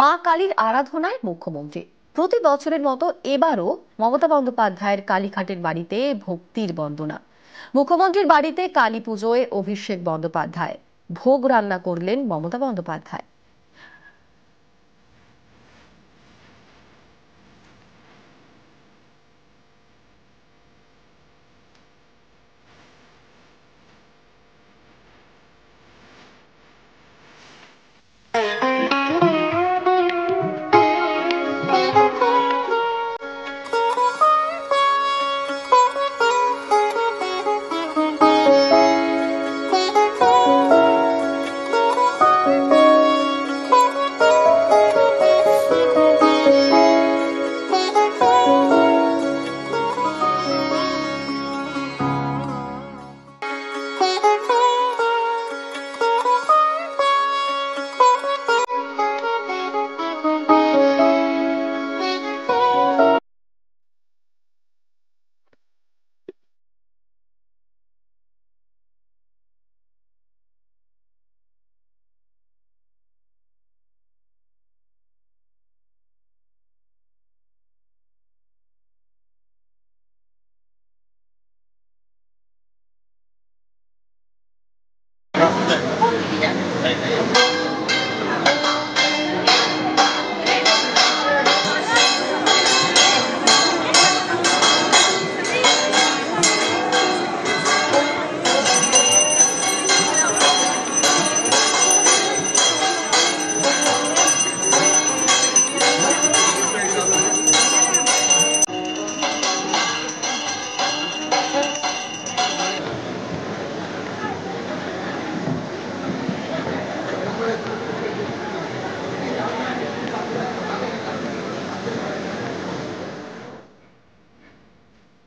মা কালীর আরাধনায় মুখ্যমন্ত্রী প্রতি বছরের মতো এবারও মমতা বন্দ্যোপাধ্যায়ের কালীঘাটের বাড়িতে ভক্তির বন্দনা। মুখ্যমন্ত্রীর বাড়িতে কালী পুজোয় অভিষেক বন্দ্যোপাধ্যায় ভোগ রান্না করলেন মমতা বন্দ্যোপাধ্যায়।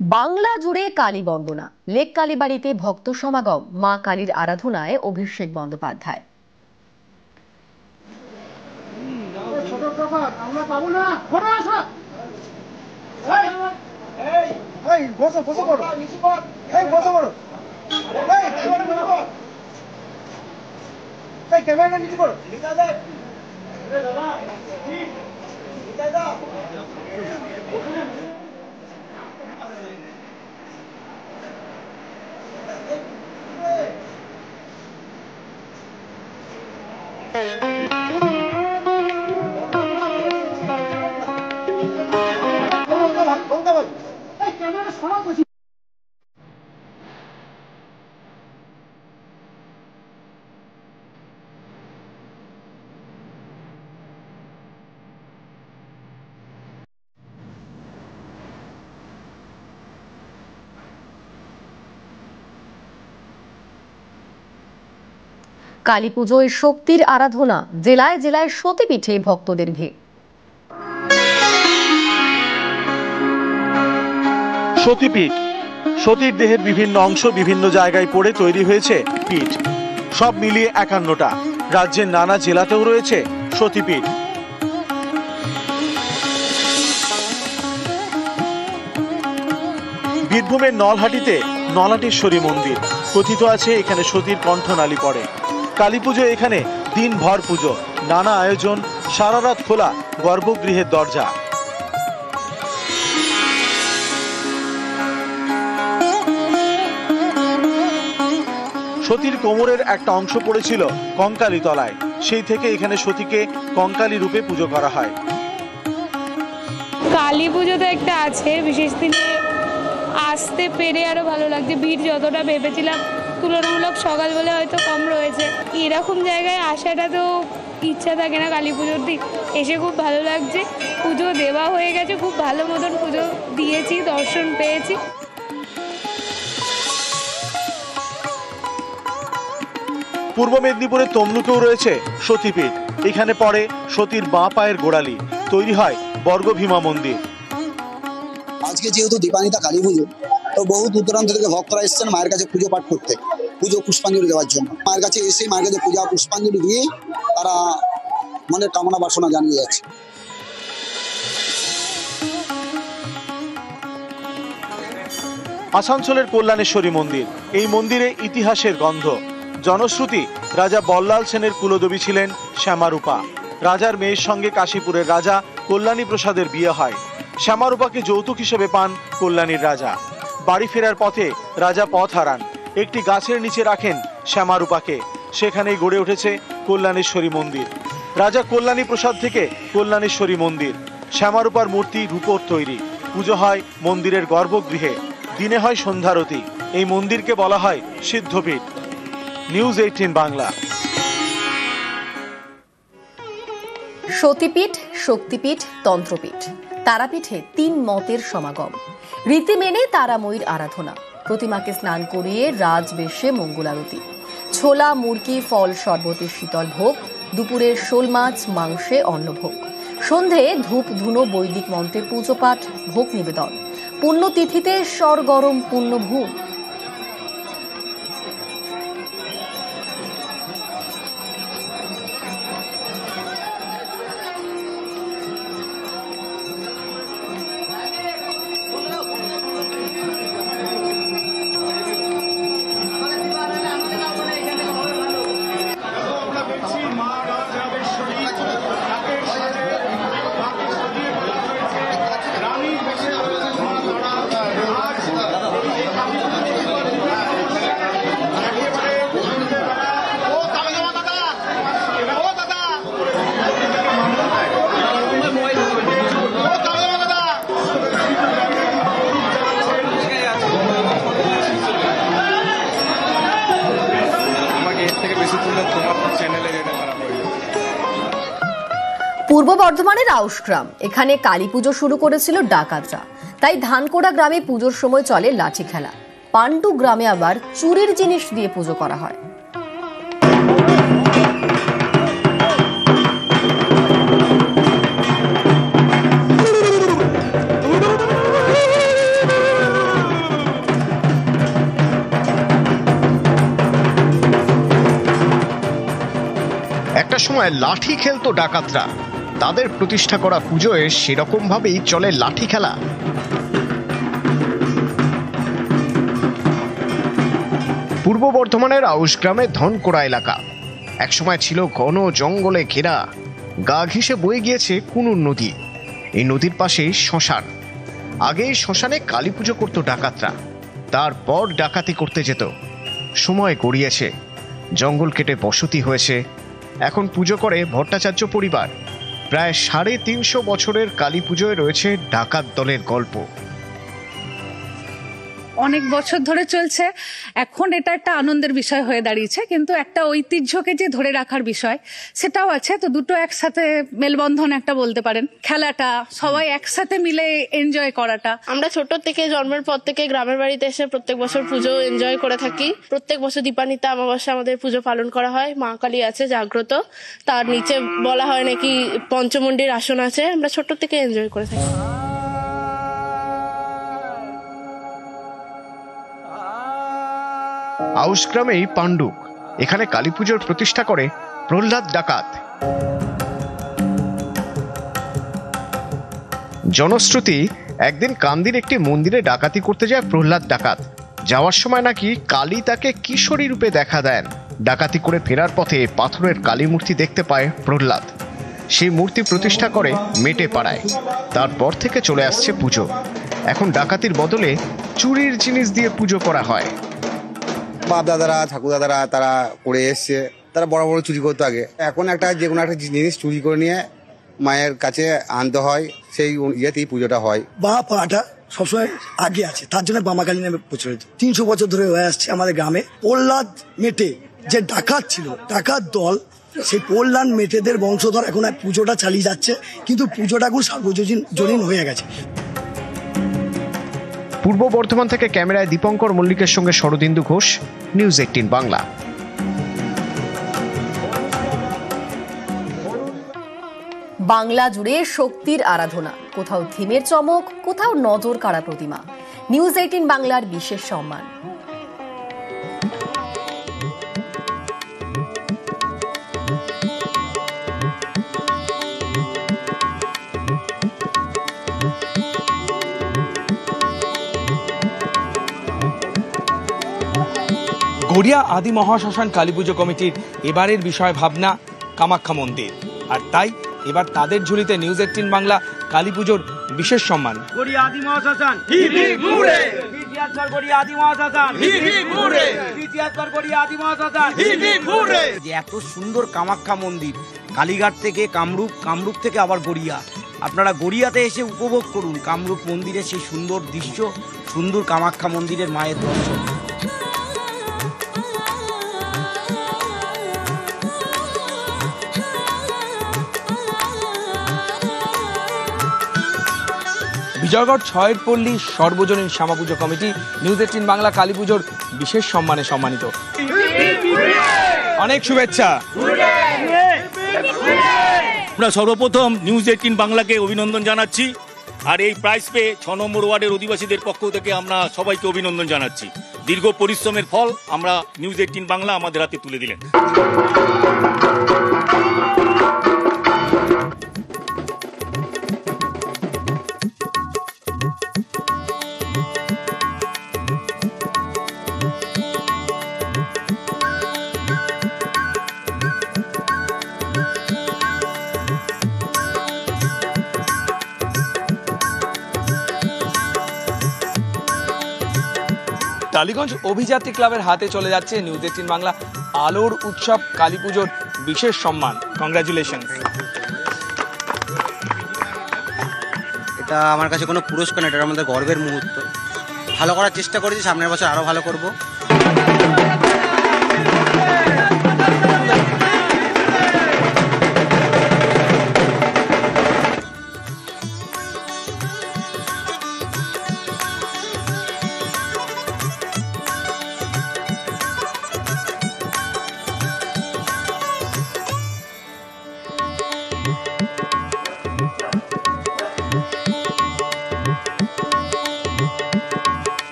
বাংলা জুড়ে কালী বন্দনা, লেক কালীবাড়িতে ভক্ত সমাগম, মা কালীর আরাধনায় অভিষেক বন্দ্যোপাধ্যায়। কালী পুজোয় শক্তির আরাধনা, জেলায় জেলায় সতীপীঠে ভক্তদের ভিড়। সতীপীঠ, সতীর দেহের বিভিন্ন অংশ বিভিন্ন জায়গায় পড়ে তৈরি হয়েছে পীঠ। সব মিলিয়ে ৫১টা। রাজ্যের নানা জেলাতেও রয়েছে সতীপীঠ। বীরভূমের নলহাটিতে নলাটেশ্বরী মন্দির। কথিত আছে এখানে সতীর কণ্ঠনালী পড়ে। কালী পুজো এখানে দিনভর পুজো, নানা আয়োজন, সারা রাত খোলা গর্ভগৃহের দরজা। সতীর কোমরের একটা অংশ পড়েছিল কঙ্কালী তলায়, সেই থেকে এখানে সতীকে কঙ্কালী রূপে পুজো করা হয়। কালী পুজো তো একটা আছে, বিশেষ দিনে আসতে পেরে আরো ভালো লাগছে। ভিড় যতটা ভেবেছিলাম তুলনামূলক সকাল বলে হয়তো কম রয়েছে। এরকম জায়গায় আসাটা তো ইচ্ছা থাকে না কালী পুজোর দিন, এসে খুব ভালো লাগছে। পুজো দেওয়া হয়ে গেছে, খুব ভালো মতন পুজো দিয়েছি, দর্শন পেয়েছি। পূর্ব মেদিনীপুরের তমলুকেও রয়েছে সতীপীঠ। এখানে পড়ে সতীর বাঁ পায়ের গোড়ালি, তৈরি হয় বর্গভীমা মন্দির। আজকে যেহেতু দীপান্বিতা কালী পুজো, তো বহু দূর দূরান্ত থেকে ভক্তরা এসেছেন মায়ের কাছে পুজো পাঠ করতে, পুজো পুষ্পাঞ্জলি দেওয়ার জন্য। মায়ের কাছে এসে মায়ের কাছে পূজা পুষ্পাঞ্জলি দিয়ে তারা মনের কামনা বাসনা জানিয়ে যাচ্ছে। আসানসোলের কল্যাণেশ্বরী মন্দির। এই মন্দিরে ইতিহাসের গন্ধ। জনশ্রুতি, রাজা বল্লাল সেনের কুলদেবী ছিলেন শ্যামারূপা। রাজার মেয়ের সঙ্গে কাশীপুরের রাজা কল্যাণী প্রসাদের বিয়ে হয়। শ্যামারূপাকে যৌতুক হিসেবে পান কল্যাণীর রাজা। বাড়ি ফেরার পথে রাজা পথ হারান। একটি গাছের নিচে রাখেন শ্যামারূপাকে। সেখানেই গড়ে উঠেছে কল্যাণেশ্বরী মন্দির। রাজা কল্যাণী প্রসাদ থেকে কল্যাণেশ্বরী মন্দির। শ্যামারূপার মূর্তি রূপোর তৈরি। পুজো হয় মন্দিরের গর্ভগৃহে। দিনে হয় সন্ধ্যারতি। এই মন্দিরকে বলা হয় সিদ্ধপীঠ। নিউজ 18 বাংলা। সতীপীঠ, শক্তিপীঠ, তন্ত্রপীঠ, তারাপীঠে 3 মতের সমাগম। রীতি মেনে তারাময়ীর আরাধনা। প্রতিমাকে স্নান করিয়ে রাজবেশে মঙ্গলারতি। ছোলা, মুরগি, ফল, শরবতে শীতল ভোগ। দুপুরে শোল মাছ মাংসে অন্নভোগ। সন্ধে ধূপ ধুনো বৈদিক মন্ত্রে পুজো পাঠ, ভোগ নিবেদন। পুণ্যতিথিতে সরগরম পুণ্যভূম। পূর্ব বর্ধমানের আউশগ্রাম, এখানে কালী পুজো শুরু করেছিল ডাকাতরা। তাই ধানকোড়া গ্রামে পুজোর সময় চলে লাঠি খেলা। পান্ডু গ্রামে আবার চুরির জিনিস দিয়ে পুজো করা হয়। একটা সময় লাঠি খেলতো ডাকাতরা। তাদের প্রতিষ্ঠা করা পুজোয় সেরকম ভাবেই চলে লাঠি খেলা। পূর্ব বর্ধমানের আউশগ্রামে ধনকোড়া এলাকা একসময় ছিল ঘন জঙ্গলে ঘেরা। গা ঘেঁষে বয়ে গিয়েছে কুনুর নদী। এই নদীর পাশেই শ্মশান। আগে শ্মশানে কালী পুজো করত ডাকাতরা। তারপর ডাকাতি করতে যেত। সময় গড়িয়েছে, জঙ্গল কেটে বসতি হয়েছে। এখন পুজো করে ভট্টাচার্য পরিবার। প্রায় 350 বছরের কালী পুজোয় রয়েছে ডাকাত দলের গল্প। অনেক বছর ধরে চলছে। এখন এটা একটা আনন্দের বিষয় হয়ে দাঁড়িয়েছে, কিন্তু একটা ঐতিহ্যকে যে ধরে রাখার বিষয় সেটাও আছে। তো দুটো একসাথে মেলবন্ধন একটা বলতে পারেন। খেলাটা, সবাই একসাথে মিলে এনজয় করাটা। আমরা ছোট থেকে জন্মের পর থেকে গ্রামের বাড়িতে এসে প্রত্যেক বছর পুজো এনজয় করে থাকি। প্রত্যেক বছর দীপান্বিতা অমাবস্যা আমাদের পুজো পালন করা হয়। মা কালী আছে জাগ্রত, তার নিচে বলা হয় নাকি পঞ্চমুণ্ডির আসন আছে। আমরা ছোট থেকে এনজয় করে থাকি। আউশগ্রামেই পাণ্ডুক, এখানে কালী পুজোর প্রতিষ্ঠা করে প্রহ্লাদ ডাকাত। জনশ্রুতি, একদিন কান্দির একটি মন্দিরে ডাকাতি করতে যায় প্রহ্লাদ ডাকাত। যাওয়ার সময় নাকি কালী তাকে কিশোরী রূপে দেখা দেন। ডাকাতি করে ফেরার পথে পাথরের কালী মূর্তি দেখতে পায় প্রহ্লাদ। সেই মূর্তি প্রতিষ্ঠা করে মেটে পাড়ায়। তারপর থেকে চলে আসছে পুজো। এখন ডাকাতির বদলে চুরির জিনিস দিয়ে পুজো করা হয়। বাপ দাদারা, ঠাকুর দাদারা তারা করে এসছে। তারা বড় বড় চুরি করতো আগে। এখন একটা যে কোনো একটা জিনিস চুরি করে নিয়ে মায়ের কাছে আনতে হয়, সেই ইয়েতেই পুজোটা হয়। বা পাটা সবসময় আগে আছে, তার জন্য বামাকালী নামে প্রচলিত। 300 বছর ধরে হয়ে আসছে আমাদের গ্রামে। প্রহ্লাদ মেটে যে ডাকাত ছিল, ডাকাত দল, সেই প্রহ্লাদ মেটেদের বংশধর এখন পুজোটা চালিয়ে যাচ্ছে। কিন্তু পুজোটা এখন সার্বজনীন হয়ে গেছে। পূর্ব বর্ধমান থেকে ক্যামেরায় দীপঙ্কর মল্লিকের সঙ্গে শরদিন্দু ঘোষ, নিউজ 18 বাংলা। বাংলা জুড়ে শক্তির আরাধনা, কোথাও থিমের চমক, কোথাও নজর কাড়া প্রতিমা। নিউজ 18 বাংলার বিশেষ সম্মান। গড়িয়া আদি মহাশ্মশান কালী পুজো কমিটির এবারের বিষয় ভাবনা কামাখ্যা মন্দির। আর তাই এবার তাদের ঝুলিতে নিউজ 18 বাংলা কালী পুজোর বিশেষ সম্মান। এত সুন্দর কামাখ্যা মন্দির, কালীঘাট থেকে কামরূপ থেকে আবার গড়িয়া, আপনারা গড়িয়াতে এসে উপভোগ করুন কামরূপ মন্দিরের সেই সুন্দর দৃশ্য, সুন্দর কামাখ্যা মন্দিরের মায়ের দর্শন। বিজয়গড় 6 পল্লী সর্বজনীন শ্যামাপুজো কমিটি নিউজ 18 বাংলা কালী পুজোর বিশেষ সম্মানে সম্মানিত। অনেক শুভেচ্ছা। আমরা সর্বপ্রথম নিউজ 18 বাংলাকে অভিনন্দন জানাচ্ছি, আর এই প্রাইজ পেয়ে 6 নম্বর ওয়ার্ডের অধিবাসীদের পক্ষ থেকে আমরা সবাইকে অভিনন্দন জানাচ্ছি। দীর্ঘ পরিশ্রমের ফল আমরা নিউজ 18 বাংলা আমাদের হাতে তুলে দিলেন। টালিগঞ্জ অভিযাত্রী ক্লাবের হাতে চলে যাচ্ছে নিউজ 18 বাংলা আলোর উৎসব কালী পুজোর বিশেষ সম্মান। কংগ্রাচুলেশন। এটা আমার কাছে কোনো পুরস্কার না, এটা আমাদের গর্বের মুহূর্ত। ভালো করার চেষ্টা করেছি, সামনের বছর আরো ভালো করব।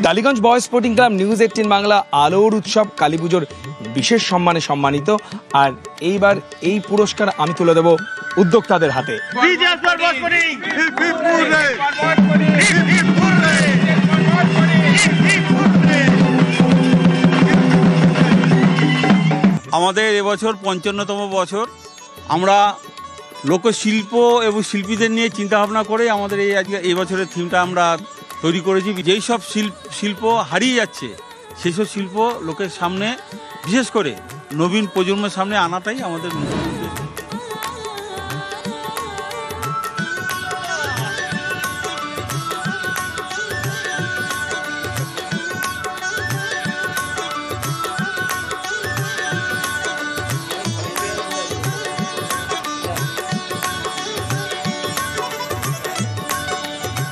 Tollygunge boys sporting club news 18 Bangla আলোর উৎসব কালী পুজোর বিশেষ সম্মানে সম্মানিত, আর এইবার এই পুরস্কার আমি তুলে দেব উদ্যোক্তাদের হাতে। আমাদের এবছর 55তম বছর। আমরা লোকশিল্প এবং শিল্পীদের নিয়ে চিন্তাভাবনা করে আমাদের এই বছরের থিমটা আমরা তৈরি করেছি। যেই সব শিল্প হারিয়ে যাচ্ছে সেই সব শিল্প লোকের সামনে, বিশেষ করে নবীন প্রজন্মের সামনে আনাটাই আমাদের মূল উদ্দেশ্য।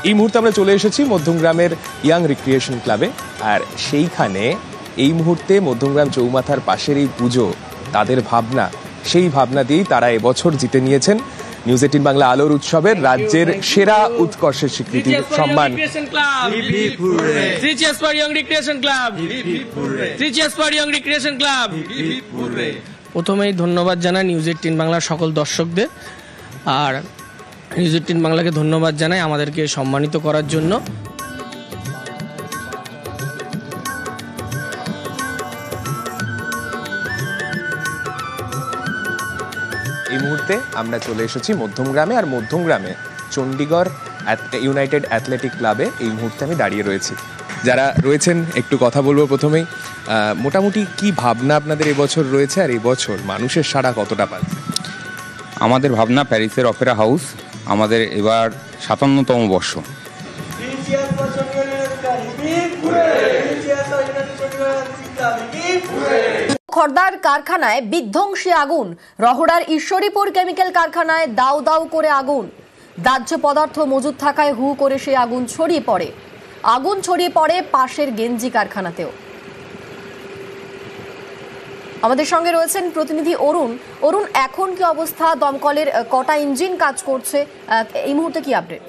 এই মুহূর্তে আমরা চলে এসেছি মধ্যমগ্রামের ইয়াং রিক্রিয়েশন ক্লাবে, আর সেইখানে এই মুহূর্তে মধ্যমগ্রাম চৌমাথার পাশের এই পুজো, তাদের ভাবনা, সেই ভাবনা দিয়েই তারা এবছর জিতে নিয়েছেন নিউজ 18 বাংলা আলোর উৎসবের রাজ্যের সেরা উৎকর্ষের স্বীকৃতির সম্মান। প্রথমেই ধন্যবাদ জানাই নিউজ 18 বাংলার সকল দর্শকদের, আর নিউজ 18 বাংলাকে ধন্যবাদ জানাই আমাদেরকে সম্মানিত করার জন্য। এই মুহূর্তে আমরা চলে এসেছি মধ্যমগ্রামে, আর মধ্যমগ্রামে চণ্ডীগড় ইউনাইটেড অ্যাথলেটিক ক্লাবে এই মুহূর্তে আমি দাঁড়িয়ে রয়েছি। যারা রয়েছেন একটু কথা বলবো। প্রথমেই মোটামুটি কি ভাবনা আপনাদের এবছর রয়েছে, আর এবছর মানুষের সাড়া কতটা পাচ্ছে? আমাদের ভাবনা প্যারিসের অপেরা হাউস, আমাদের এবার 57তম বর্ষ। খড়দার কারখানায় বিধ্বংসী আগুন, রহড়ার ঈশ্বরীপুর কেমিক্যাল কারখানায় দাউ দাউ করে আগুন। দাহ্য পদার্থ মজুদ থাকায় হু করে সে আগুন ছড়িয়ে পড়ে পাশের গেঞ্জি কারখানাতেও। আমাদের সঙ্গে রয়েছেন প্রতিনিধি অরুণ, এখন কি অবস্থা? দমকলের কটা ইঞ্জিন কাজ করছে এই মুহূর্তে, কি আপডেট?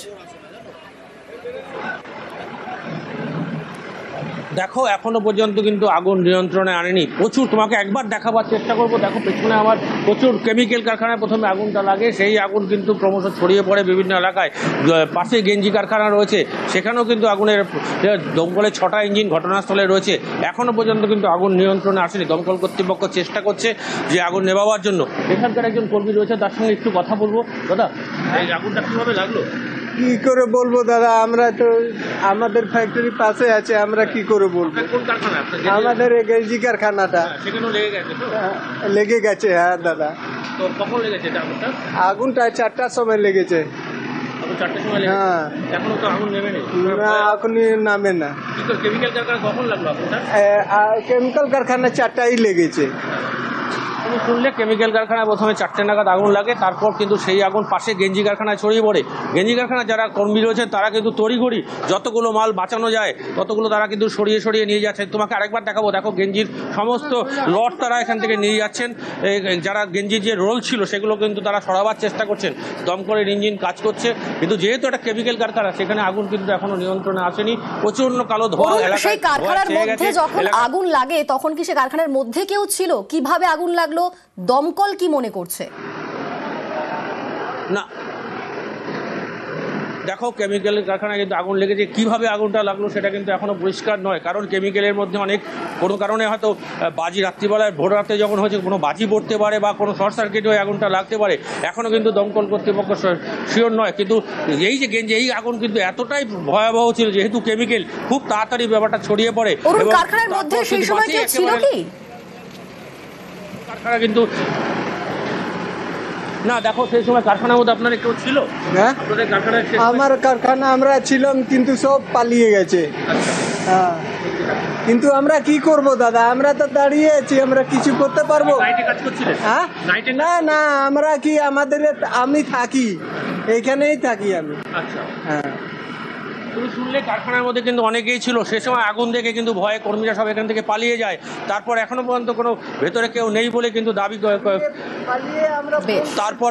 দেখো এখনো পর্যন্ত কিন্তু আগুন নিয়ন্ত্রণে আনেনি। প্রচুর, তোমাকে একবার দেখাবার চেষ্টা করবো। দেখো পেছনে আমার প্রচুর কেমিক্যাল কারখানায় প্রথমে আগুনটা লাগে, সেই আগুন কিন্তু ক্রমশ ছড়িয়ে পড়ে বিভিন্ন এলাকায়। পাশে গেঞ্জি কারখানা রয়েছে, সেখানেও কিন্তু আগুনের দমকলের 6টা ইঞ্জিন ঘটনাস্থলে রয়েছে। এখনো পর্যন্ত কিন্তু আগুন নিয়ন্ত্রণে আসেনি। দমকল কর্তৃপক্ষ চেষ্টা করছে যে আগুন নেভাবার জন্য। এখানকার একজন কর্মী রয়েছে, তার সঙ্গে একটু কথা বলবো। দাদা, এই আগুনটা কিভাবে লাগলো? কি করে বলবো দাদা, আমরা তো আমাদের ফ্যাক্টরি পাশে আছে, আমরা কি করে বলবো। কোন কারখানা? আমাদের এই গেঞ্জি কারখানাটা। সেখানেও লেগে গেছে তো? লেগে গেছে, হ্যাঁ দাদা। তো কখন লেগেছে আগুনটা? আগুনটা 4টার সময় লেগেছে। আগুন 4টার সময় লেগেছে? হ্যাঁ। এখনো তো আগুন নেমেনি? না, এখনই নামে না। কি করে কেমিক্যাল কারখানা কখন লাগলো আগুনটা? কেমিক্যাল কারখানা 4টাই লেগেছে। তুমি শুনলে কেমিক্যাল কারখানায় প্রথমে 4টে নাগাদ আগুন লাগে, তারপর কিন্তু সেই আগুন পাশে গেঞ্জি কারখানায় ছড়িয়ে পড়ে। গেঞ্জি কারখানায় যারা কর্মী রয়েছেন তারা কিন্তু তড়িঘড়ি যতগুলো মাল বাঁচানো যায় ততগুলো তারা কিন্তু সরিয়ে সরিয়ে নিয়ে যাচ্ছে। তোমাকে আরেকবার দেখাবো। দেখো গেঞ্জির সমস্ত লট তারা এখান থেকে নিয়ে যাচ্ছেন। যারা গেঞ্জির যে রোল ছিল সেগুলো কিন্তু তারা সরাবার চেষ্টা করছেন। দমকলের ইঞ্জিন কাজ করছে, কিন্তু যেহেতু একটা কেমিক্যাল কারখানা সেখানে আগুন কিন্তু এখনো নিয়ন্ত্রণে আসেনি। প্রচন্ড কালো ধোঁয়া এলাকায়। সেই কারখানার মধ্যে যখন আগুন লাগে তখন কি সে কারখানার মধ্যে কেউ ছিল? কিভাবে আগুন লাগলো? দমকল কি মনে করছে? না, দেখো কেমিক্যাল কারখানায় কিন্তু আগুন লেগেছে, কিভাবে আগুনটা লাগলো সেটা কিন্তু এখনো পরিষ্কার নয়। কারণ কেমিক্যালের মধ্যে অনেক কোনো কারণে হয়তো বাজি রাত্রিবেলায় ভোর রাতে যখন হয়েছে কোনো বাজি পড়তে পারে বা কোনো শর্ট সার্কিট হয়ে আগুনটা লাগতে পারে। এখনো কিন্তু দমকল কর্তৃপক্ষ শিওর নয়। কিন্তু এই যে গেঞ্জি, এই আগুন কিন্তু এতটাই ভয়াবহ ছিল যেহেতু কেমিক্যাল, খুব তাড়াতাড়ি ব্যাপারটা ছড়িয়ে পড়ে। কারখানার মধ্যে সেই সময় কেউ ছিল কি? কারখানা কিন্তু না, দেখো সেই সময় কারখানার মধ্যে আপনারা কেউ ছিল? হ্যাঁ, আমার কারখানা আমরা ছিলাম, কিন্তু সব পালিয়ে গেছে। হ্যাঁ, কিন্তু আমরা কি করব দাদা, আমরা তো দাঁড়িয়ে আছি, আমরা কিছু করতে পারবো? হ্যাঁ, না না, আমরা কি আমাদের, আমি থাকি এইখানেই থাকি আমি। আচ্ছা, হ্যাঁ। তুমি শুনলে কারখানার মধ্যে কিন্তু অনেকেই ছিল। সে সময় আগুন দেখে কিন্তু ভয়ে কর্মীরা সব এখান থেকে পালিয়ে যায়। তারপর এখনো পর্যন্ত কোনো ভেতরে কেউ নেই বলে কিন্তু দাবি। তারপর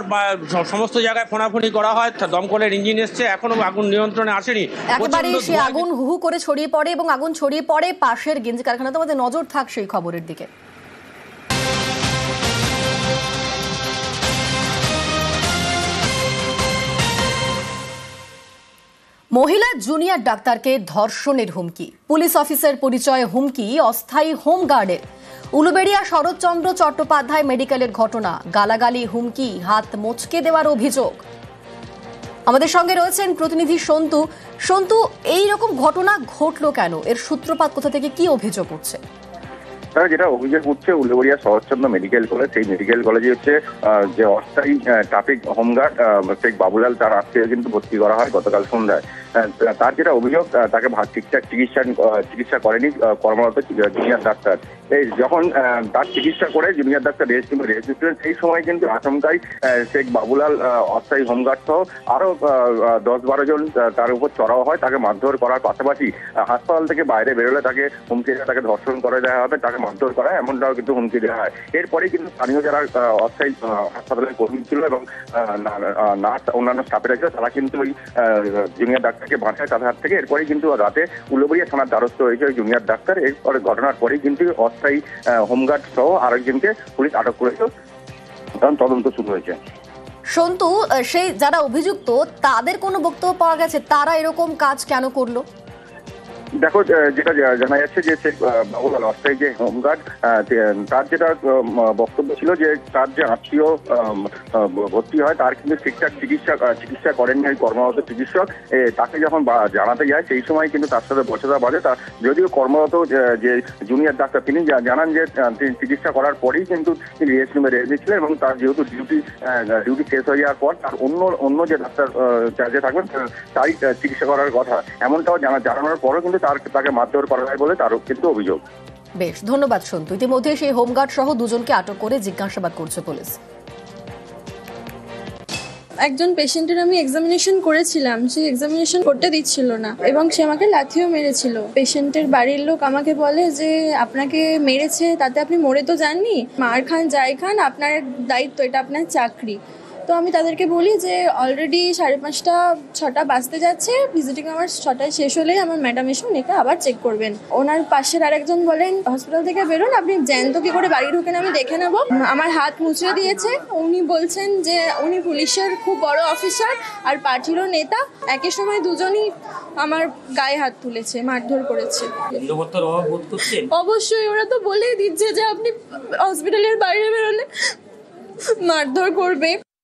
সমস্ত জায়গায় ফোনাফোনি করা হয়, দমকলের ইঞ্জিন এসছে, এখনো আগুন নিয়ন্ত্রণে আসেনি। একেবারে সে আগুন হু হু করে ছড়িয়ে পড়ে এবং আগুন ছড়িয়ে পড়ে পাশের গেঞ্জি কারখানাতে। আমাদের নজর থাক সেই খবরের দিকে। মহিলা জুনিয়র ডাক্তারকে ধর্ষণের হুমকি, পুলিশ অফিসার পরিচয়ে হুমকি অস্থায়ী হোমগার্ডের। উলুবেড়িয়া শরৎচন্দ্র চট্টোপাধ্যায় মেডিকেলের ঘটনা, গালাগালি, হুমকি, হাত মোচকে দেওয়ার অভিযোগ। আমাদের সঙ্গে রয়েছেন প্রতিনিধি সন্তু। সন্তু, এই রকম ঘটনা ঘটলো কেন? এর সূত্রপাত কোথা থেকে? কি অভিযোগ উঠছে? যেটা অভিযোগ উঠছে উলুবেড়িয়া শরৎচন্দ্র মেডিকেল কলেজ, সেই মেডিকেল কলেজে হচ্ছে যে অস্থায়ী ট্রাফিক হোমগার্ড শেখ বাবুলাল, তার আজকে কিন্তু ভর্তি করা হয় গতকাল সন্ধ্যায়। তার যেটা অভিযোগ, তাকে ঠিকঠাক চিকিৎসা করেনি কর্মরত জুনিয়র ডাক্তার। এই যখন তার চিকিৎসা করে জুনিয়র ডাক্তার রেস্ট নিচ্ছিলেন, সেই সময় কিন্তু আচমকাই শেখ বাবুলাল অস্থায়ী হোমগার্ড সহ আরো 10-12 জন তার উপর চড়াও হয়। তাকে মারধর করার পাশাপাশি হাসপাতাল থেকে বাইরে বেরোলে তাকে হুমকি দেওয়া, তাকে ধর্ষণ করে দেওয়া হবে, তাকে মারধর করা হয়, এমনটাও কিন্তু হুমকি দেওয়া হয়। এরপরেই কিন্তু স্থানীয় যারা অস্থায়ী হাসপাতালের কর্মী ছিল এবং নার্স, অন্যান্য স্টাফেরা ছিল, তারা কিন্তু ওই জুনিয়র ডাক্তারকে বাঁচায় তাদের হাত থেকে। এরপরেই কিন্তু রাতে উলুবেড়িয়া থানার দ্বারস্থ হয়েছে ওই জুনিয়র ডাক্তার। এরপরে ঘটনার পরেই কিন্তু অস্থায়ী হোমগার্ড সহ আরেকজনকে পুলিশ আটক করেছে, কারণ তদন্ত শুরু হয়েছে। সন্তু, সেই যারা অভিযুক্ত তাদের কোনো বক্তব্য পাওয়া গেছে? তারা এরকম কাজ কেন করলো? দেখো, যেটা জানা যাচ্ছে যে শেখ বাবুলাল অস্থায়ী যে হোমগার্ড, তার যেটা বক্তব্য ছিল যে তার যে আত্মীয় ভর্তি হয় তার কিন্তু ঠিকঠাক চিকিৎসা করেননি ওই কর্মরত চিকিৎসক। তাকে যখন জানাতে যায় সেই সময় কিন্তু তার সাথে বচসা বাজে। তা যদিও কর্মরত যে জুনিয়র ডাক্তার তিনি জানান যে তিনি চিকিৎসা করার পরেই কিন্তু তিনি রেস্ট রুমে রেখেছিলেন এবং তার যেহেতু ডিউটি শেষ হয়ে যাওয়ার পর তার অন্য যে ডাক্তার চার্জে থাকবেন তারই চিকিৎসা করার কথা, এমনটাও জানানোর পরও কিন্তু তাকে মারধর করা হয় বলে তারও কিন্তু অভিযোগ। বেশ, ধন্যবাদ সন্তু। ইতিমধ্যে সেই হোমগার্ড সহ দুজনকে আটক করে জিজ্ঞাসাবাদ করছে পুলিশ। একজন পেশেন্টের আমি এক্সামিনেশন করেছিলাম, সে এক্সামিনেশন করতে দিচ্ছিল না এবং সে আমাকে লাথিও মেরেছিল। পেশেন্টের বাড়ির লোক আমাকে বলে যে আপনাকে মেরেছে, তাতে আপনি মরে তো যাননি, মার খান যাই খান, আপনার দায়িত্ব, এটা আপনার চাকরি। তো আমি তাদেরকে বলি যে অলরেডি 5:30 6টা বাজতে যাচ্ছে, ভিজিটিং আমার 6টায় শেষ হলেই আমার ম্যাডাম এসে উনিকে আবার চেক করবেন। ওনার পাশের আরেকজন বলেন হসপিটাল থেকে বেরোন, আপনি জ্যান্ত কি করে বাড়ি ঢুকেন আমি দেখে নেব। আমার হাত মুছে দিয়েছে। উনি বলছেন যে উনি পুলিশের খুব বড় অফিসার আর পার্টিরও নেতা, একই সময় দুজনই আমার গায়ে হাত তুলেছে, মারধর করেছে। অবশ্যই, ওরা তো বলেই দিচ্ছে যে আপনি হসপিটালের বাইরে বেরোলে মারধর করবে।